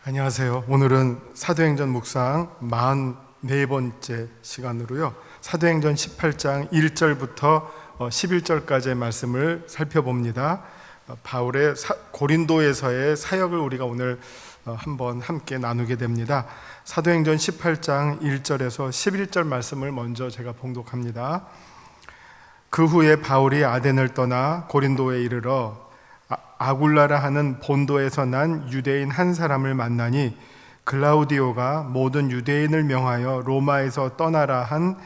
안녕하세요. 오늘은 사도행전 묵상 44번째 시간으로요. 사도행전 18장 1절부터 11절까지의 말씀을 살펴봅니다. 바울의 고린도에서의 사역을 우리가 오늘 한번 함께 나누게 됩니다. 사도행전 18장 1절에서 11절 말씀을 먼저 제가 봉독합니다. 그 후에 바울이 아덴을 떠나 고린도에 이르러 아굴라라 하는 본도에서 난 유대인 한 사람을 만나니 글라우디오가 모든 유대인을 명하여 로마에서 떠나라 한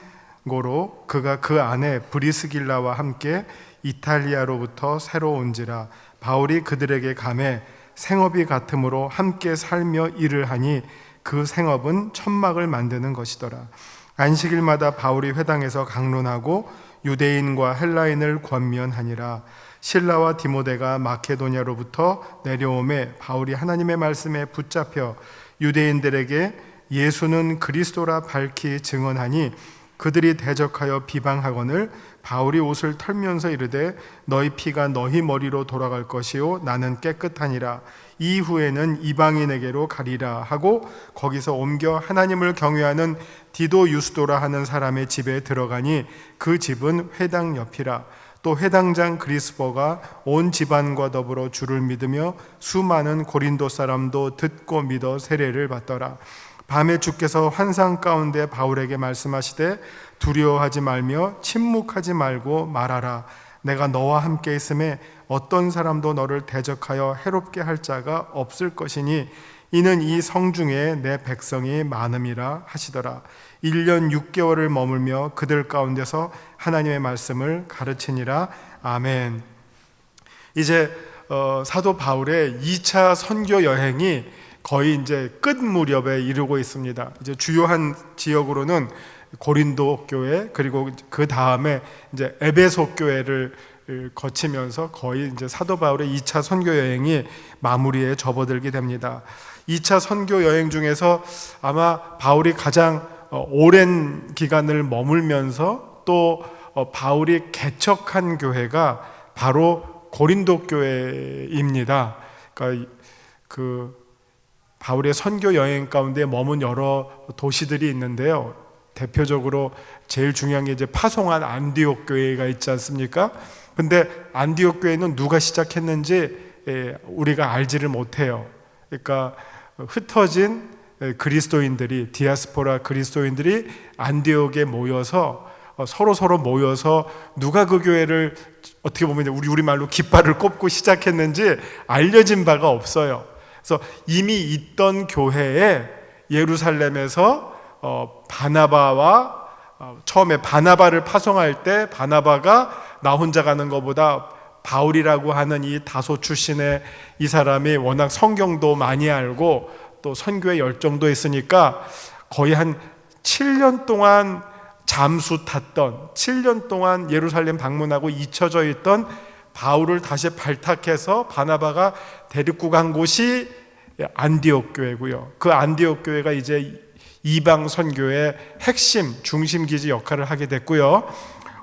고로 그가 그 안에 브리스길라와 함께 이탈리아로부터 새로 온지라. 바울이 그들에게 가매 생업이 같으므로 함께 살며 일을 하니 그 생업은 천막을 만드는 것이더라. 안식일마다 바울이 회당에서 강론하고 유대인과 헬라인을 권면하니라. 실라와 디모데가 마케도냐로부터 내려오매 바울이 하나님의 말씀에 붙잡혀 유대인들에게 예수는 그리스도라 밝히 증언하니 그들이 대적하여 비방하거늘 바울이 옷을 털면서 이르되 너희 피가 너희 머리로 돌아갈 것이요 나는 깨끗하니라. 이후에는 이방인에게로 가리라 하고 거기서 옮겨 하나님을 경외하는 디도 유스도라 하는 사람의 집에 들어가니 그 집은 회당 옆이라. 또 회당장 그리스보가 온 집안과 더불어 주를 믿으며 수많은 고린도 사람도 듣고 믿어 세례를 받더라. 밤에 주께서 환상 가운데 바울에게 말씀하시되 두려워하지 말며 침묵하지 말고 말하라. 내가 너와 함께 있음에 어떤 사람도 너를 대적하여 해롭게 할 자가 없을 것이니 이는 이 성중에 내 백성이 많음이라 하시더라. 1년 6개월을 머물며 그들 가운데서 하나님의 말씀을 가르치니라. 아멘. 이제 사도 바울의 2차 선교 여행이 거의 이제 끝 무렵에 이르고 있습니다. 이제 주요한 지역으로는 고린도 교회, 그리고 그 다음에 이제 에베소 교회를 거치면서 거의 이제 사도 바울의 2차 선교 여행이 마무리에 접어들게 됩니다. 2차 선교 여행 중에서 아마 바울이 가장 오랜 기간을 머물면서 또 바울이 개척한 교회가 바로 고린도 교회입니다. 그러니까 그 바울의 선교 여행 가운데 머문 여러 도시들이 있는데요. 대표적으로 제일 중요한 게 이제 파송한 안디옥 교회가 있지 않습니까? 근데 안디옥 교회는 누가 시작했는지 우리가 알지를 못해요. 그러니까 흩어진 그리스도인들이, 디아스포라 그리스도인들이 안디옥에 모여서 서로 모여서 누가 그 교회를 어떻게 보면 우리말로 깃발을 꼽고 시작했는지 알려진 바가 없어요. 그래서 이미 있던 교회에 예루살렘에서 바나바와 처음에 바나바를 파송할 때 바나바가 나 혼자 가는 것보다 바울이라고 하는 이 다소 출신의 이 사람이 워낙 성경도 많이 알고 또 선교에 열정도 있으니까 거의 한 7년 동안 잠수 탔던, 7년 동안 예루살렘 방문하고 잊혀져 있던 바울을 다시 발탁해서 바나바가 데리고 간 곳이 안디옥 교회고요. 그 안디옥 교회가 이제 이방 선교의 핵심, 중심 기지 역할을 하게 됐고요.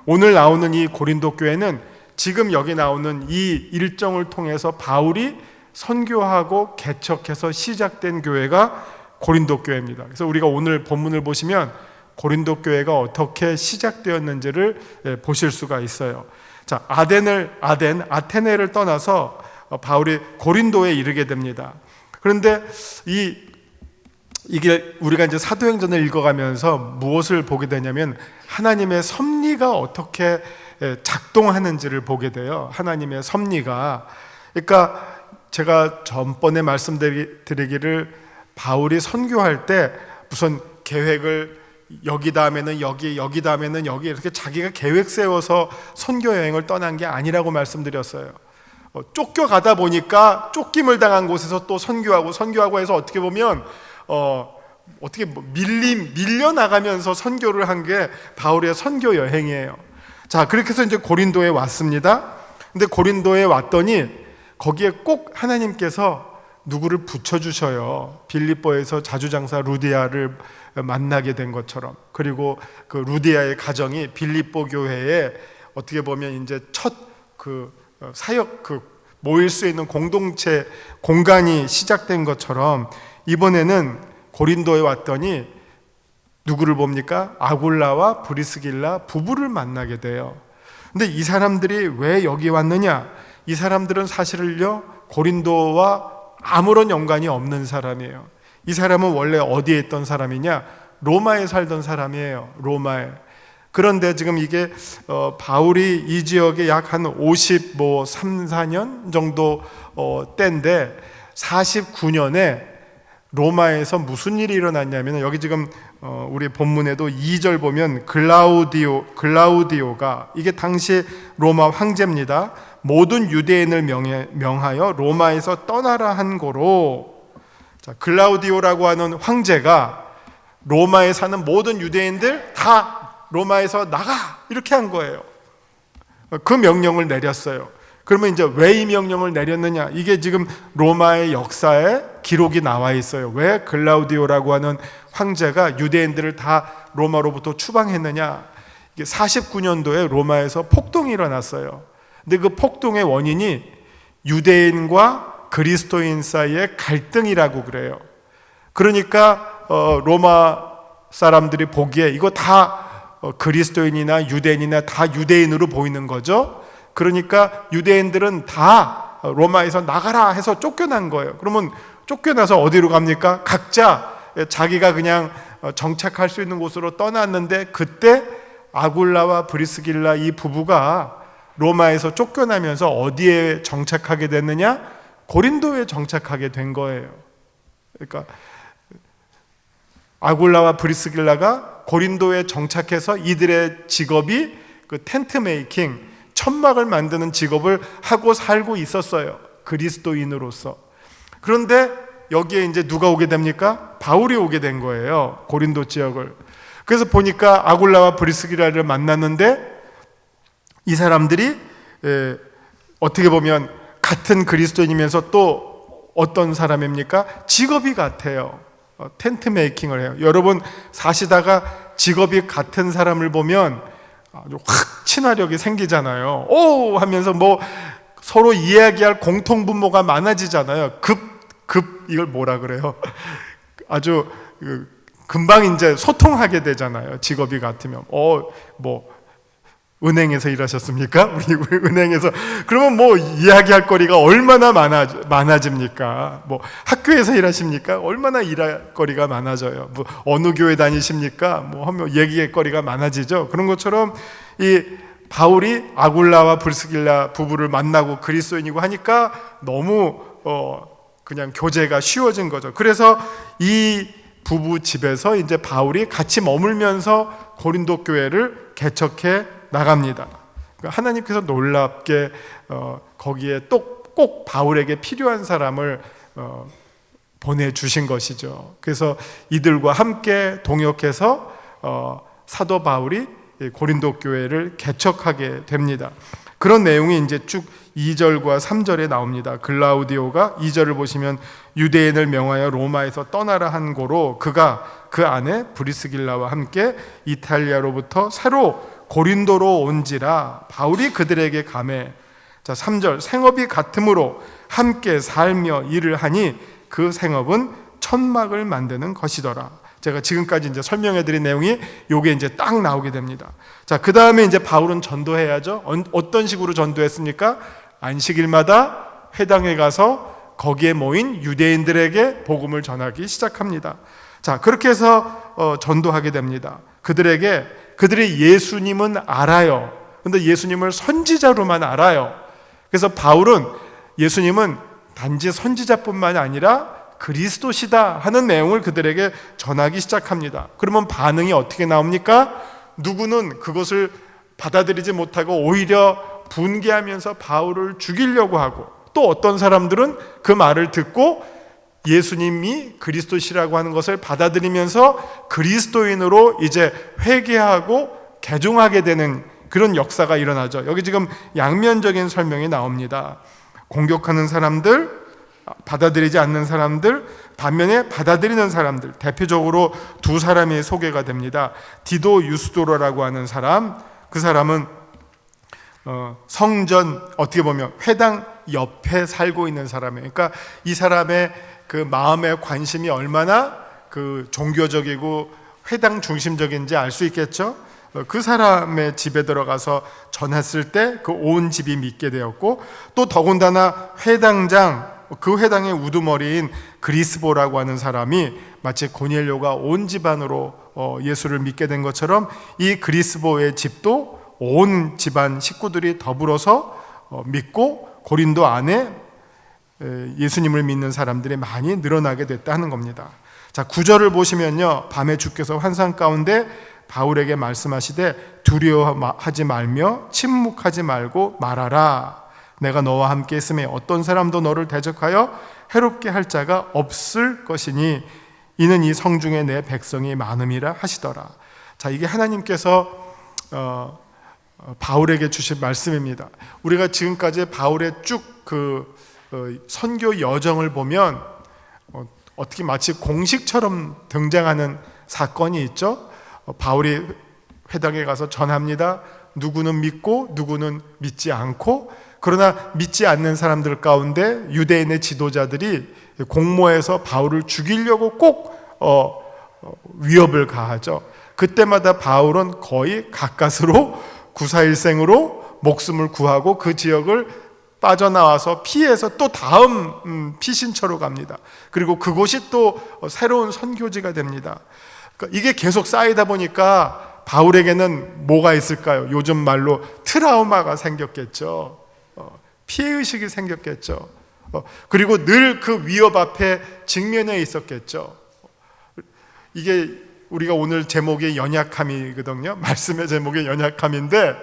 오늘 나오는 이 고린도 교회는 지금 여기 나오는 이 일정을 통해서 바울이 선교하고 개척해서 시작된 교회가 고린도 교회입니다. 그래서 우리가 오늘 본문을 보시면 고린도 교회가 어떻게 시작되었는지를 보실 수가 있어요. 자, 아테네를 떠나서 바울이 고린도에 이르게 됩니다. 그런데 이게 우리가 이제 사도행전을 읽어가면서 무엇을 보게 되냐면 하나님의 섭리가 어떻게 작동하는지를 보게 돼요. 하나님의 섭리가. 그러니까 제가 전번에 말씀드리기를 바울이 선교할 때 무슨 계획을 여기 다음에는 여기 다음에는 여기 이렇게 자기가 계획 세워서 선교 여행을 떠난 게 아니라고 말씀드렸어요. 쫓겨가다 보니까 쫓김을 당한 곳에서 또 선교하고 해서 어떻게 보면 밀려 나가면서 선교를 한 게 바울의 선교 여행이에요. 자, 그렇게 해서 이제 고린도에 왔습니다. 근데 고린도에 왔더니 거기에 꼭 하나님께서 누구를 붙여주셔요. 빌립보에서 자주장사 루디아를 만나게 된 것처럼. 그리고 그 루디아의 가정이 빌립보 교회에 어떻게 보면 이제 첫 그 사역 모일 수 있는 공동체, 공간이 시작된 것처럼 이번에는 고린도에 왔더니 누구를 봅니까? 아굴라와 브리스길라 부부를 만나게 돼요. 근데 이 사람들이 왜 여기 왔느냐? 이 사람들은 사실은요, 고린도와 아무런 연관이 없는 사람이에요. 이 사람은 원래 어디에 있던 사람이냐? 로마에 살던 사람이에요. 로마에. 그런데 지금 이게 바울이 이 지역에 약 한 53, 4년 정도 때인데 49년에 로마에서 무슨 일이 일어났냐면, 여기 지금 우리 본문에도 2절 보면 글라우디오가, 이게 당시 로마 황제입니다. 모든 유대인을 명하여 로마에서 떠나라 한 거로, 자, 글라우디오라고 하는 황제가 로마에 사는 모든 유대인들 다 로마에서 나가, 이렇게 한 거예요. 그 명령을 내렸어요. 그러면 이제 왜 이 명령을 내렸느냐? 이게 지금 로마의 역사에 기록이 나와 있어요. 왜 글라우디오라고 하는 황제가 유대인들을 다 로마로부터 추방했느냐? 이게 49년도에 로마에서 폭동이 일어났어요. 근데 그 폭동의 원인이 유대인과 그리스도인 사이의 갈등이라고 그래요. 그러니까 로마 사람들이 보기에 이거 다 그리스도인이나 유대인이나 다 유대인으로 보이는 거죠. 그러니까 유대인들은 다 로마에서 나가라 해서 쫓겨난 거예요. 그러면 쫓겨나서 어디로 갑니까? 각자 자기가 그냥 정착할 수 있는 곳으로 떠났는데, 그때 아굴라와 브리스길라 이 부부가 로마에서 쫓겨나면서 어디에 정착하게 됐느냐? 고린도에 정착하게 된 거예요. 그러니까 아굴라와 브리스길라가 고린도에 정착해서 이들의 직업이 그 텐트 메이킹, 천막을 만드는 직업을 하고 살고 있었어요. 그리스도인으로서. 그런데 여기에 이제 누가 오게 됩니까? 바울이 오게 된 거예요. 고린도 지역을. 그래서 보니까 아굴라와 브리스길라를 만났는데, 이 사람들이 어떻게 보면 같은 그리스도인이면서 또 어떤 사람입니까? 직업이 같아요. 텐트 메이킹을 해요. 여러분 사시다가 직업이 같은 사람을 보면 아주 확 친화력이 생기잖아요. 오 하면서 뭐 서로 이야기할 공통분모가 많아지잖아요. 이걸 뭐라 그래요? 아주 금방 이제 소통하게 되잖아요. 직업이 같으면. 뭐 은행에서 일하셨습니까? 우리 은행에서. 그러면 뭐 이야기할 거리가 얼마나 많아집니까? 뭐 학교에서 일하십니까? 얼마나 일할 거리가 많아져요. 뭐 어느 교회 다니십니까? 뭐 하면 얘기할 거리가 많아지죠. 그런 것처럼 이 바울이 아굴라와 브리스길라 부부를 만나고 그리스도인이고 하니까 너무 그냥 교제가 쉬워진 거죠. 그래서 이 부부 집에서 이제 바울이 같이 머물면서 고린도 교회를 개척해 나갑니다. 하나님께서 놀랍게 거기에 또 꼭 바울에게 필요한 사람을 보내주신 것이죠. 그래서 이들과 함께 동역해서 사도 바울이 고린도 교회를 개척하게 됩니다. 그런 내용이 이제 쭉 2절과 3절에 나옵니다. 글라우디오가 2절을 보시면 유대인을 명하여 로마에서 떠나라 한 고로 그가 그 안에 브리스길라와 함께 이탈리아로부터 새로 고린도로 온지라 바울이 그들에게 가매. 자, 3절 생업이 같으므로 함께 살며 일을 하니 그 생업은 천막을 만드는 것이더라. 제가 지금까지 이제 설명해 드린 내용이 요게 이제 딱 나오게 됩니다. 자, 그 다음에 이제 바울은 전도해야죠. 어떤 식으로 전도했습니까? 안식일마다 회당에 가서 거기에 모인 유대인들에게 복음을 전하기 시작합니다. 자, 그렇게 해서 전도하게 됩니다. 그들이 예수님은 알아요. 근데 예수님을 선지자로만 알아요. 그래서 바울은 예수님은 단지 선지자뿐만 아니라 그리스도시다 하는 내용을 그들에게 전하기 시작합니다. 그러면 반응이 어떻게 나옵니까? 누구는 그것을 받아들이지 못하고 오히려 분개하면서 바울을 죽이려고 하고, 또 어떤 사람들은 그 말을 듣고 예수님이 그리스도시라고 하는 것을 받아들이면서 그리스도인으로 이제 회개하고 개종하게 되는 그런 역사가 일어나죠. 여기 지금 양면적인 설명이 나옵니다. 공격하는 사람들, 받아들이지 않는 사람들, 반면에 받아들이는 사람들, 대표적으로 두 사람이 소개가 됩니다. 디도 유스도로라고 하는 사람, 그 사람은 성전, 어떻게 보면 회당 옆에 살고 있는 사람이에요. 그러니까 이 사람의 그 마음의 관심이 얼마나 그 종교적이고 회당 중심적인지 알 수 있겠죠. 그 사람의 집에 들어가서 전했을 때 그 온 집이 믿게 되었고, 또 더군다나 회당장, 그 회당의 우두머리인 그리스보라고 하는 사람이 마치 고넬료가 온 집안으로 예수를 믿게 된 것처럼 이 그리스보의 집도 온 집안 식구들이 더불어서 믿고 고린도 안에 예수님을 믿는 사람들이 많이 늘어나게 됐다 하는 겁니다. 자, 9절을 보시면요, 밤에 주께서 환상 가운데 바울에게 말씀하시되 두려워하지 말며 침묵하지 말고 말하라. 내가 너와 함께 있음에 어떤 사람도 너를 대적하여 해롭게 할 자가 없을 것이니 이는 이 성중에 내 백성이 많음이라 하시더라. 자, 이게 하나님께서 바울에게 주신 말씀입니다. 우리가 지금까지 바울의 쭉 그 선교 여정을 보면 어떻게 마치 공식처럼 등장하는 사건이 있죠. 바울이 회당에 가서 전합니다. 누구는 믿고 누구는 믿지 않고, 그러나 믿지 않는 사람들 가운데 유대인의 지도자들이 공모해서 바울을 죽이려고 꼭 위협을 가하죠. 그때마다 바울은 거의 가까스로 구사일생으로 목숨을 구하고 그 지역을 빠져나와서 피해서 또 다음 피신처로 갑니다. 그리고 그곳이 또 새로운 선교지가 됩니다. 그러니까 이게 계속 쌓이다 보니까 바울에게는 뭐가 있을까요? 요즘 말로 트라우마가 생겼겠죠. 피해의식이 생겼겠죠. 그리고 늘 그 위협 앞에 직면해 있었겠죠. 이게 우리가 오늘 제목이 연약함이거든요. 말씀의 제목이 연약함인데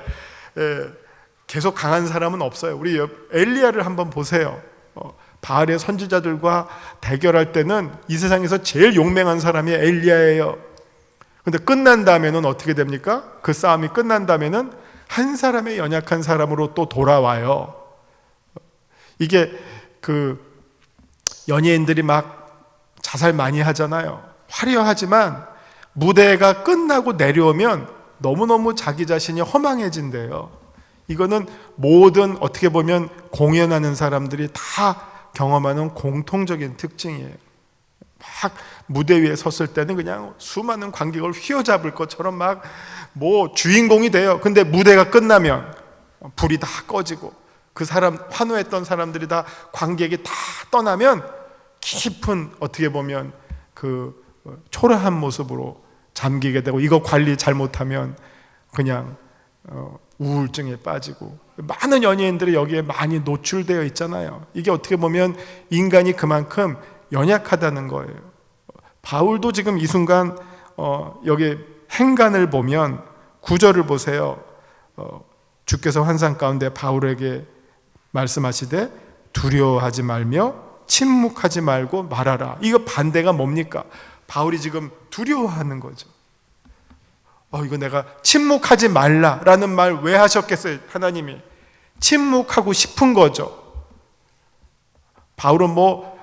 계속 강한 사람은 없어요. 우리 엘리야를 한번 보세요. 바알의 선지자들과 대결할 때는 이 세상에서 제일 용맹한 사람이 엘리야예요. 근데 끝난 다음에는 어떻게 됩니까? 그 싸움이 끝난 다음에는 한 사람의 연약한 사람으로 또 돌아와요. 이게 그 연예인들이 막 자살 많이 하잖아요. 화려하지만 무대가 끝나고 내려오면 너무너무 자기 자신이 허망해진대요. 이거는 모든 어떻게 보면 공연하는 사람들이 다 경험하는 공통적인 특징이에요. 막 무대 위에 섰을 때는 그냥 수많은 관객을 휘어잡을 것처럼 막 뭐 주인공이 돼요. 근데 무대가 끝나면 불이 다 꺼지고 그 사람, 환호했던 사람들이 다, 관객이 다 떠나면 깊은 어떻게 보면 그 초라한 모습으로 잠기게 되고, 이거 관리 잘못하면 그냥 우울증에 빠지고, 많은 연예인들이 여기에 많이 노출되어 있잖아요. 이게 어떻게 보면 인간이 그만큼 연약하다는 거예요. 바울도 지금 이 순간 여기 행간을 보면 9절을 보세요. 주께서 환상 가운데 바울에게 말씀하시되 두려워하지 말며 침묵하지 말고 말하라. 이거 반대가 뭡니까? 바울이 지금 두려워하는 거죠. 이거 내가 침묵하지 말라라는 말 왜 하셨겠어요? 하나님이 침묵하고 싶은 거죠. 바울은 뭐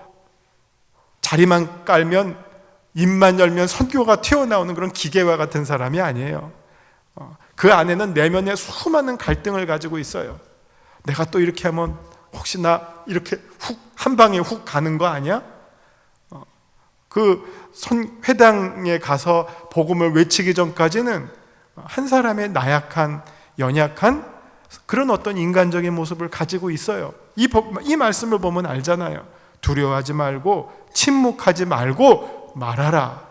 자리만 깔면, 입만 열면 선교가 튀어나오는 그런 기계와 같은 사람이 아니에요. 그 안에는 내면에 수많은 갈등을 가지고 있어요. 내가 또 이렇게 하면 혹시 나 이렇게 훅 한 방에 훅 가는 거 아니야? 그 회당에 가서 복음을 외치기 전까지는 한 사람의 나약한, 연약한 그런 어떤 인간적인 모습을 가지고 있어요. 이 말씀을 보면 알잖아요. 두려워하지 말고 침묵하지 말고 말하라.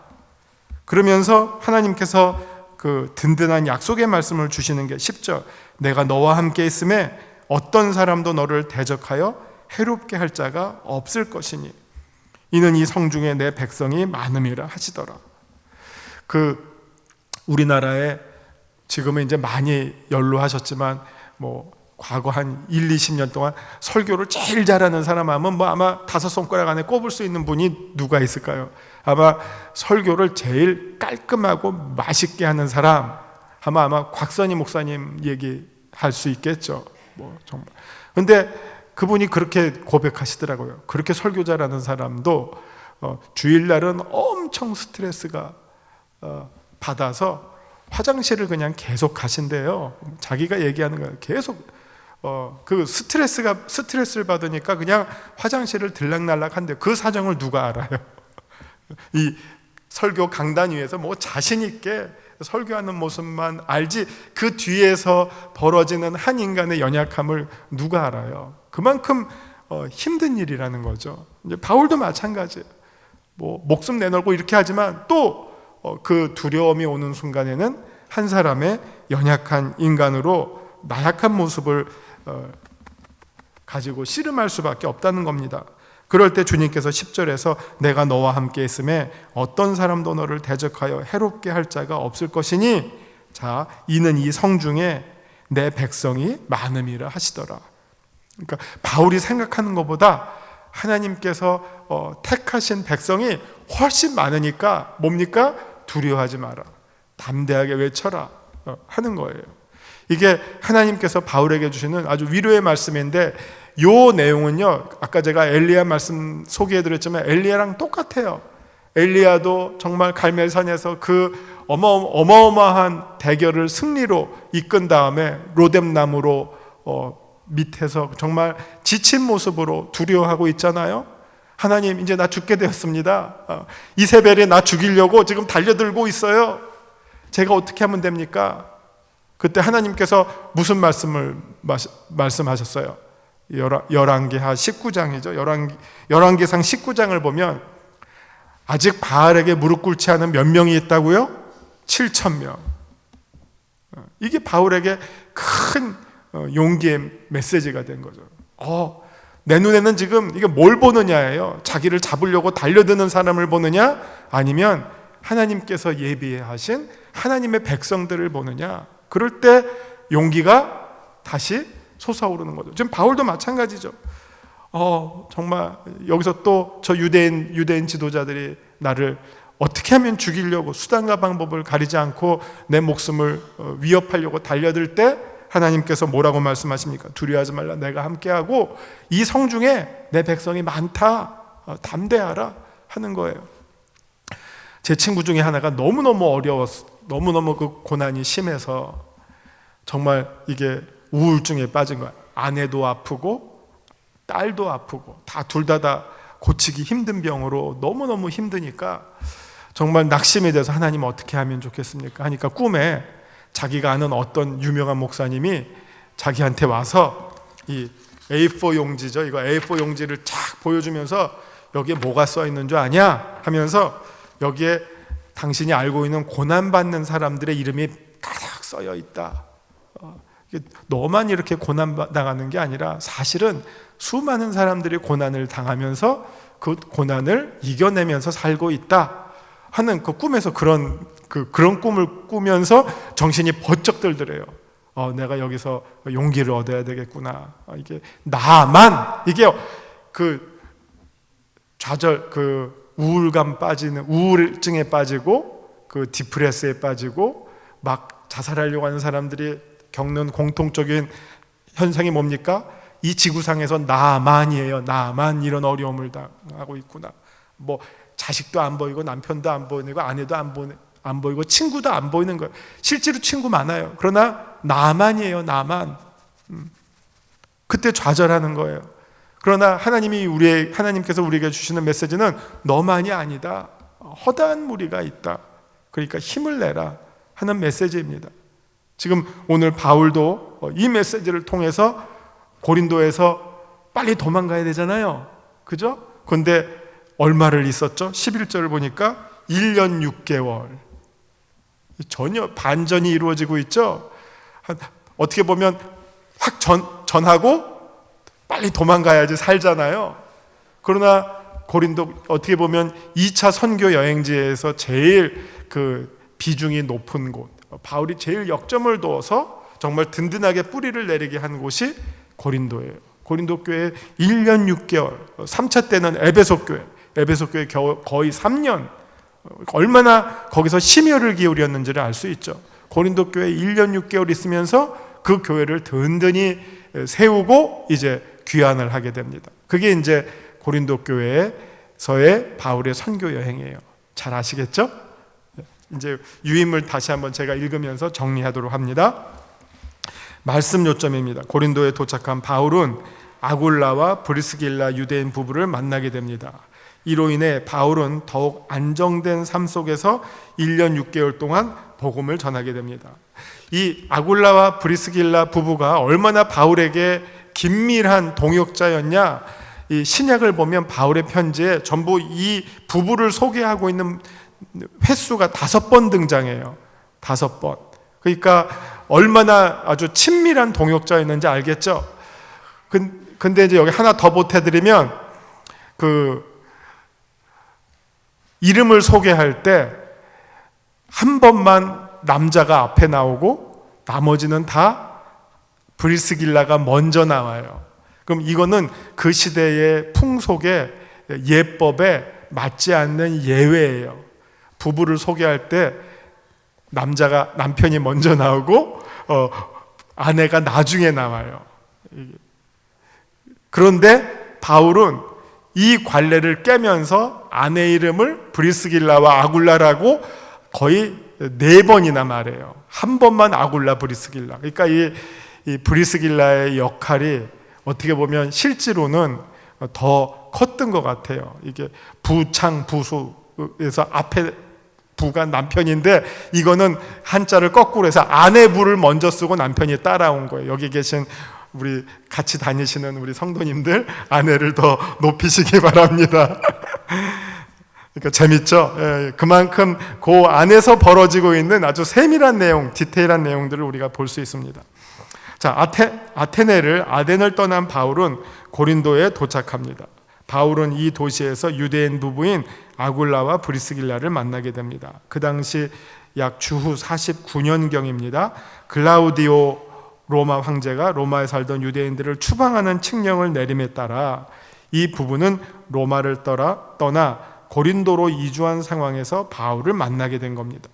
그러면서 하나님께서 그 든든한 약속의 말씀을 주시는 게 10절. 내가 너와 함께 있음에 어떤 사람도 너를 대적하여 해롭게 할 자가 없을 것이니 이는 이 성중에 내 백성이 많음이라 하시더라. 그 우리나라에 지금은 이제 많이 연로하셨지만 뭐 과거 한 1, 20년 동안 설교를 제일 잘하는 사람 하면 뭐 아마 5손가락 안에 꼽을 수 있는 분이 누가 있을까요? 아마 설교를 제일 깔끔하고 맛있게 하는 사람 하면 아마 곽선희 목사님 얘기할 수 있겠죠. 뭐 정말. 근데 그분이 그렇게 고백하시더라고요. 그렇게 설교 잘하는 사람도 주일날은 엄청 스트레스가 받아서 화장실을 그냥 계속 가신대요. 자기가 얘기하는 거예요. 계속 그 스트레스를 받으니까 그냥 화장실을 들락날락한데 그 사정을 누가 알아요? 이 설교 강단 위에서 뭐 자신 있게 설교하는 모습만 알지 그 뒤에서 벌어지는 한 인간의 연약함을 누가 알아요? 그만큼 힘든 일이라는 거죠. 이제 바울도 마찬가지예요. 뭐 목숨 내놓고 이렇게 하지만 또 그 두려움이 오는 순간에는 한 사람의 연약한 인간으로 나약한 모습을 가지고 씨름할 수밖에 없다는 겁니다. 그럴 때 주님께서 10절에서 내가 너와 함께 있음에 어떤 사람도 너를 대적하여 해롭게 할 자가 없을 것이니 자 이는 이 성중에 내 백성이 많음이라 하시더라. 그러니까 바울이 생각하는 것보다 하나님께서 택하신 백성이 훨씬 많으니까 뭡니까? 두려워하지 마라, 담대하게 외쳐라 하는 거예요. 이게 하나님께서 바울에게 주시는 아주 위로의 말씀인데 이 내용은요, 아까 제가 엘리야 말씀 소개해드렸지만 엘리야랑 똑같아요. 엘리야도 정말 갈멜산에서 그 어마어마한 대결을 승리로 이끈 다음에 로뎀나무로 밑에서 정말 지친 모습으로 두려워하고 있잖아요. 하나님, 이제 나 죽게 되었습니다. 이세벨이 나 죽이려고 지금 달려들고 있어요. 제가 어떻게 하면 됩니까? 그때 하나님께서 무슨 말씀하셨어요? 열왕기하 19장이죠. 열왕기상 19장을 보면 아직 바알에게 무릎 꿇지 않은 몇 명이 있다고요? 7,000명. 이게 바울에게 큰 용기의 메시지가 된 거죠. 내 눈에는 지금 이게 뭘 보느냐예요. 자기를 잡으려고 달려드는 사람을 보느냐, 아니면 하나님께서 예비하신 하나님의 백성들을 보느냐. 그럴 때 용기가 다시 솟아오르는 거죠. 지금 바울도 마찬가지죠. 정말 여기서 또 저 유대인 지도자들이 나를 어떻게 하면 죽이려고 수단과 방법을 가리지 않고 내 목숨을 위협하려고 달려들 때 하나님께서 뭐라고 말씀하십니까? 두려워하지 말라, 내가 함께하고 이 성중에 내 백성이 많다, 담대하라 하는 거예요. 제 친구 중에 하나가 너무너무 어려웠어. 너무너무 그 고난이 심해서 정말 이게 우울증에 빠진 거야. 아내도 아프고 딸도 아프고 둘 다 고치기 힘든 병으로 너무너무 힘드니까 정말 낙심이 돼서 하나님 어떻게 하면 좋겠습니까? 하니까 꿈에 자기가 아는 어떤 유명한 목사님이 자기한테 와서 이 A4 용지죠. 이거 A4 용지를 쫙 보여주면서 여기에 뭐가 써 있는 줄 아냐? 하면서 여기에 당신이 알고 있는 고난받는 사람들의 이름이 가득 써여 있다. 너만 이렇게 고난당하는 게 아니라 사실은 수많은 사람들이 고난을 당하면서 그 고난을 이겨내면서 살고 있다 하는 그 꿈에서 그런 꿈을 꾸면서 정신이 번쩍 들더래요. 내가 여기서 용기를 얻어야 되겠구나. 이게 나만, 이게 우울감 빠지는, 우울증에 빠지고 디프레스에 빠지고 막 자살하려고 하는 사람들이 겪는 공통적인 현상이 뭡니까? 이 지구상에서 나만이에요. 나만 이런 어려움을 당하고 있구나. 뭐 자식도 안 보이고 남편도 안 보이고 아내도 안 보이고 친구도 안 보이는 거예요. 실제로 친구 많아요. 그러나 나만이에요. 나만. 그때 좌절하는 거예요. 그러나 하나님께서 우리에게 주시는 메시지는 너만이 아니다. 허다한 무리가 있다. 그러니까 힘을 내라 하는 메시지입니다. 지금 오늘 바울도 이 메시지를 통해서 고린도에서 빨리 도망가야 되잖아요. 그죠? 그런데 얼마를 있었죠? 11절을 보니까 1년 6개월. 전혀 반전이 이루어지고 있죠. 어떻게 보면 확 전하고 빨리 도망가야지 살잖아요. 그러나 고린도 어떻게 보면 2차 선교 여행지에서 제일 비중이 높은 곳, 바울이 제일 역점을 두어서 정말 든든하게 뿌리를 내리게 한 곳이 고린도예요. 고린도 교회 1년 6개월, 3차 때는 에베소 교회 거의 3년, 얼마나 거기서 심혈을 기울였는지를 알 수 있죠. 고린도 교회 1년 6개월 있으면서 그 교회를 든든히 세우고 이제 귀환을 하게 됩니다. 그게 이제 고린도 교회에서의 바울의 선교 여행이에요. 잘 아시겠죠? 이제 유인물 다시 한번 제가 읽으면서 정리하도록 합니다. 말씀 요점입니다. 고린도에 도착한 바울은 아굴라와 브리스길라 유대인 부부를 만나게 됩니다. 이로 인해 바울은 더욱 안정된 삶 속에서 1년 6개월 동안 복음을 전하게 됩니다. 이 아굴라와 브리스길라 부부가 얼마나 바울에게 긴밀한 동역자였냐, 이 신약을 보면 바울의 편지에 전부 이 부부를 소개하고 있는 횟수가 5번 등장해요. 5번. 그러니까 얼마나 아주 친밀한 동역자였는지 알겠죠? 근데 이제 여기 하나 더 보태드리면, 이름을 소개할 때 한 번만 남자가 앞에 나오고 나머지는 다 브리스길라가 먼저 나와요. 그럼 이거는 그 시대의 풍속에, 예법에 맞지 않는 예외예요. 부부를 소개할 때 남편이 먼저 나오고 아내가 나중에 나와요. 그런데 바울은 이 관례를 깨면서 아내 이름을 브리스길라와 아굴라라고 거의 4번이나 말해요. 한 번만 아굴라, 브리스길라. 그러니까 이 브리스길라의 역할이 어떻게 보면 실제로는 더 컸던 것 같아요. 이게 부창, 부수에서 앞에 부가 남편인데, 이거는 한자를 거꾸로 해서 아내 부를 먼저 쓰고 남편이 따라온 거예요. 여기 계신 우리 같이 다니시는 우리 성도님들, 아내를 더 높이시기 바랍니다. 그러니까 재밌죠? 예, 그만큼 그 안에서 벌어지고 있는 아주 세밀한 내용, 디테일한 내용들을 우리가 볼 수 있습니다. 자, 아덴을 떠난 바울은 고린도에 도착합니다. 바울은 이 도시에서 유대인 부부인 아굴라와 브리스길라를 만나게 됩니다. 그 당시 약 주후 49년경입니다. 글라우디오 로마 황제가 로마에 살던 유대인들을 추방하는 칙령을 내림에 따라 이 부부는 로마를 떠나 고린도로 이주한 상황에서 바울을 만나게 된 겁니다.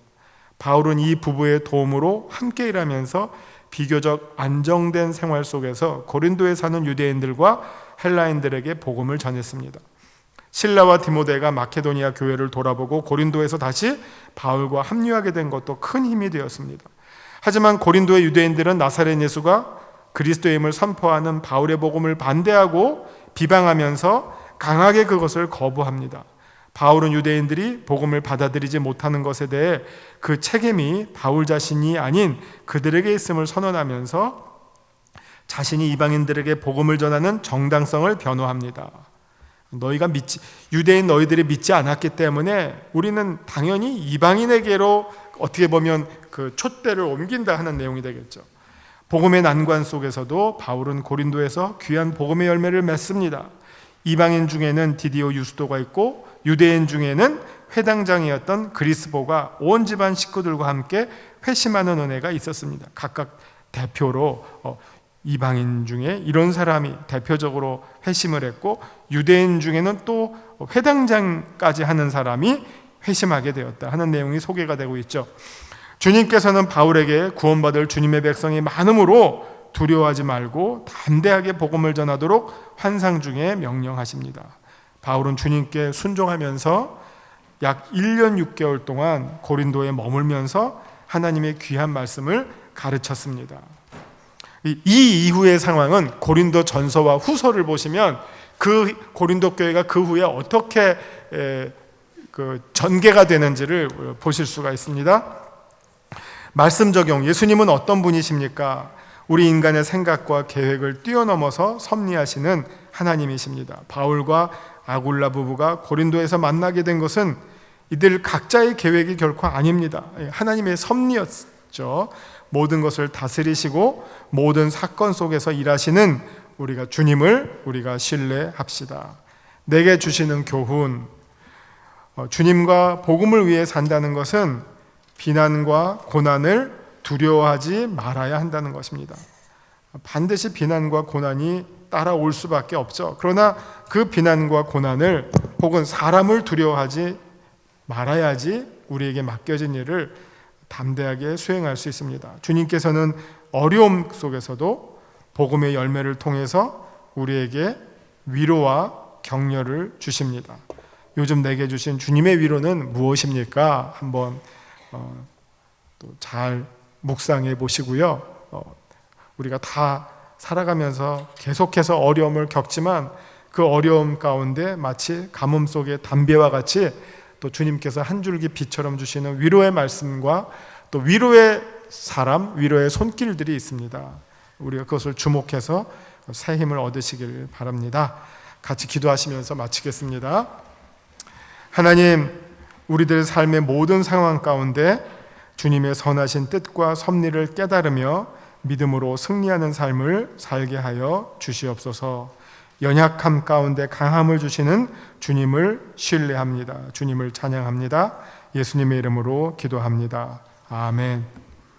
바울은 이 부부의 도움으로 함께 일하면서 비교적 안정된 생활 속에서 고린도에 사는 유대인들과 헬라인들에게 복음을 전했습니다. 실라와 디모데가 마케도니아 교회를 돌아보고 고린도에서 다시 바울과 합류하게 된 것도 큰 힘이 되었습니다. 하지만 고린도의 유대인들은 나사렛 예수가 그리스도임을 선포하는 바울의 복음을 반대하고 비방하면서 강하게 그것을 거부합니다. 바울은 유대인들이 복음을 받아들이지 못하는 것에 대해 그 책임이 바울 자신이 아닌 그들에게 있음을 선언하면서 자신이 이방인들에게 복음을 전하는 정당성을 변호합니다. 유대인 너희들이 믿지 않았기 때문에 우리는 당연히 이방인에게로 어떻게 보면 그 촛대를 옮긴다 하는 내용이 되겠죠. 복음의 난관 속에서도 바울은 고린도에서 귀한 복음의 열매를 맺습니다. 이방인 중에는 디디오 유스도가 있고 유대인 중에는 회당장이었던 그리스보가 온 집안 식구들과 함께 회심하는 은혜가 있었습니다. 각각 대표로 이방인 중에 이런 사람이 대표적으로 회심을 했고, 유대인 중에는 또 회당장까지 하는 사람이 회심하게 되었다 하는 내용이 소개가 되고 있죠. 주님께서는 바울에게 구원받을 주님의 백성이 많으므로 두려워하지 말고 담대하게 복음을 전하도록 환상 중에 명령하십니다. 바울은 주님께 순종하면서 약 1년 6개월 동안 고린도에 머물면서 하나님의 귀한 말씀을 가르쳤습니다. 이 이후의 상황은 고린도 전서와 후서를 보시면 그 고린도 교회가 그 후에 어떻게 전개가 되는지를 보실 수가 있습니다. 말씀 적용. 예수님은 어떤 분이십니까? 우리 인간의 생각과 계획을 뛰어넘어서 섭리하시는 하나님이십니다. 바울과 아굴라 부부가 고린도에서 만나게 된 것은 이들 각자의 계획이 결코 아닙니다. 하나님의 섭리였죠. 모든 것을 다스리시고 모든 사건 속에서 일하시는 우리가 주님을 우리가 신뢰합시다. 내게 주시는 교훈, 주님과 복음을 위해 산다는 것은 비난과 고난을 두려워하지 말아야 한다는 것입니다. 반드시 비난과 고난이 따라올 수밖에 없죠. 그러나 그 비난과 고난을 혹은 사람을 두려워하지 말아야지 우리에게 맡겨진 일을 담대하게 수행할 수 있습니다. 주님께서는 어려움 속에서도 복음의 열매를 통해서 우리에게 위로와 격려를 주십니다. 요즘 내게 주신 주님의 위로는 무엇입니까? 한번 또 잘 묵상해 보시고요. 우리가 다 살아가면서 계속해서 어려움을 겪지만 그 어려움 가운데 마치 가뭄 속의 담배와 같이 또 주님께서 한 줄기 빛처럼 주시는 위로의 말씀과 또 위로의 사람, 위로의 손길들이 있습니다. 우리가 그것을 주목해서 새 힘을 얻으시길 바랍니다. 같이 기도하시면서 마치겠습니다. 하나님, 우리들 삶의 모든 상황 가운데 주님의 선하신 뜻과 섭리를 깨달으며 믿음으로 승리하는 삶을 살게 하여 주시옵소서. 연약함 가운데 강함을 주시는 주님을 신뢰합니다. 주님을 찬양합니다. 예수님의 이름으로 기도합니다. 아멘.